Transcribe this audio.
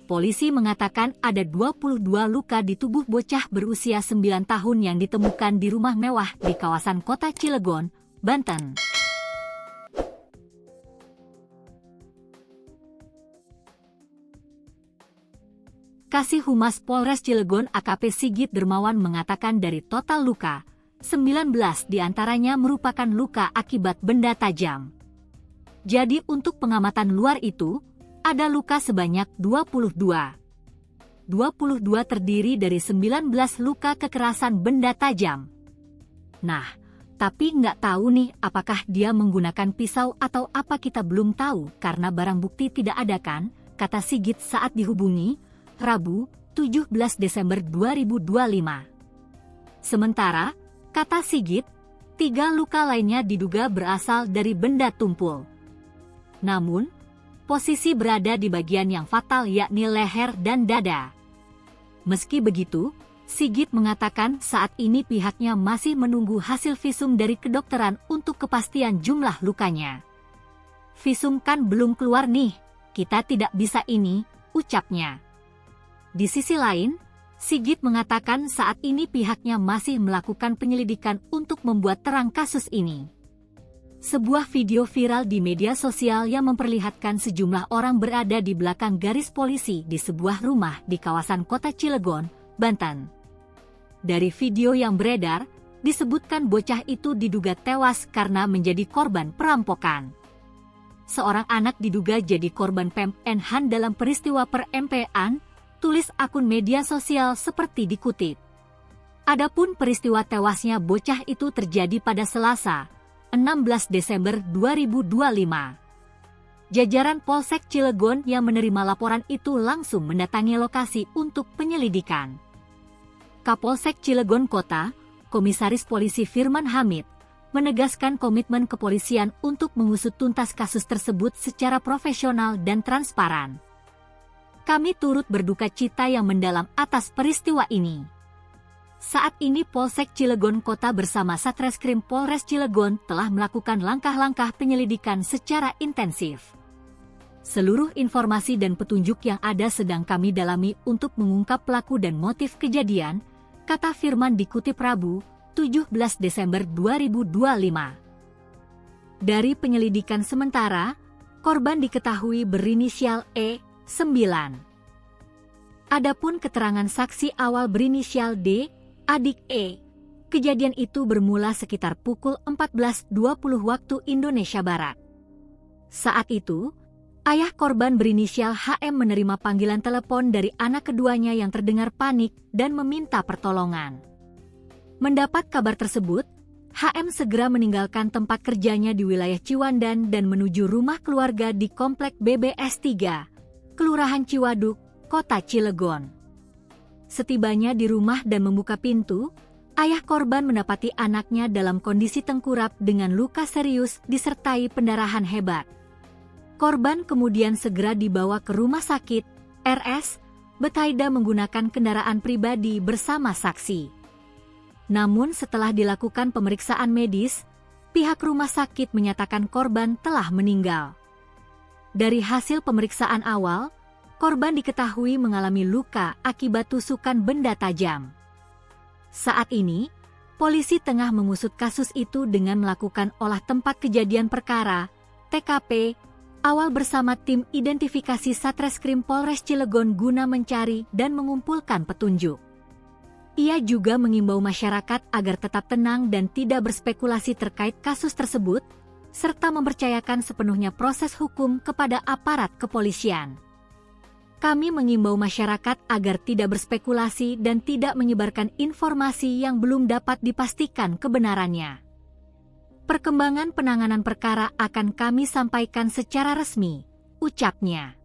Polisi mengatakan ada 22 luka di tubuh bocah berusia 9 tahun yang ditemukan di rumah mewah di kawasan kota Cilegon, Banten. Kasih Humas Polres Cilegon AKP Sigit Dermawan mengatakan dari total luka, 19 diantaranya merupakan luka akibat benda tajam. Jadi untuk pengamatan luar itu, ada luka sebanyak 22. 22 terdiri dari 19 luka kekerasan benda tajam. Nah, tapi nggak tahu nih apakah dia menggunakan pisau atau apa, kita belum tahu karena barang bukti tidak ada kan, kata Sigit saat dihubungi Rabu, 17 Desember 2025. Sementara, kata Sigit, 3 luka lainnya diduga berasal dari benda tumpul. Namun, posisi berada di bagian yang fatal yakni leher dan dada. Meski begitu, Sigit mengatakan saat ini pihaknya masih menunggu hasil visum dari kedokteran untuk kepastian jumlah lukanya. Visum kan belum keluar nih, kita tidak bisa ini, ucapnya. Di sisi lain, Sigit mengatakan saat ini pihaknya masih melakukan penyelidikan untuk membuat terang kasus ini. Sebuah video viral di media sosial yang memperlihatkan sejumlah orang berada di belakang garis polisi di sebuah rumah di kawasan kota Cilegon, Banten. Dari video yang beredar, disebutkan bocah itu diduga tewas karena menjadi korban perampokan. Seorang anak diduga jadi korban PMN dalam peristiwa perempean, tulis akun media sosial seperti dikutip. Adapun peristiwa tewasnya bocah itu terjadi pada Selasa, 16 Desember 2025. Jajaran Polsek Cilegon yang menerima laporan itu langsung mendatangi lokasi untuk penyelidikan. Kapolsek Cilegon Kota, Komisaris Polisi Firman Hamid, menegaskan komitmen kepolisian untuk mengusut tuntas kasus tersebut secara profesional dan transparan. Kami turut berduka cita yang mendalam atas peristiwa ini. Saat ini Polsek Cilegon Kota bersama Satreskrim Polres Cilegon telah melakukan langkah-langkah penyelidikan secara intensif. Seluruh informasi dan petunjuk yang ada sedang kami dalami untuk mengungkap pelaku dan motif kejadian, kata Firman dikutip Rabu, 17 Desember 2025. Dari penyelidikan sementara, korban diketahui berinisial E, 9. Adapun keterangan saksi awal berinisial D, adik E. Kejadian itu bermula sekitar pukul 14.20 waktu Indonesia Barat. Saat itu, ayah korban berinisial HM menerima panggilan telepon dari anak keduanya yang terdengar panik dan meminta pertolongan. Mendapat kabar tersebut, HM segera meninggalkan tempat kerjanya di wilayah Ciwandan dan menuju rumah keluarga di Komplek BBS 3. Kelurahan Ciwaduk, Kota Cilegon. Setibanya di rumah dan membuka pintu, ayah korban mendapati anaknya dalam kondisi tengkurap dengan luka serius disertai pendarahan hebat. Korban kemudian segera dibawa ke rumah sakit, RS, Betaida menggunakan kendaraan pribadi bersama saksi. Namun setelah dilakukan pemeriksaan medis, pihak rumah sakit menyatakan korban telah meninggal. Dari hasil pemeriksaan awal, korban diketahui mengalami luka akibat tusukan benda tajam. Saat ini, polisi tengah mengusut kasus itu dengan melakukan olah tempat kejadian perkara, TKP, awal bersama tim identifikasi Satreskrim Polres Cilegon guna mencari dan mengumpulkan petunjuk. Ia juga mengimbau masyarakat agar tetap tenang dan tidak berspekulasi terkait kasus tersebut, serta mempercayakan sepenuhnya proses hukum kepada aparat kepolisian. Kami mengimbau masyarakat agar tidak berspekulasi dan tidak menyebarkan informasi yang belum dapat dipastikan kebenarannya. Perkembangan penanganan perkara akan kami sampaikan secara resmi, ucapnya.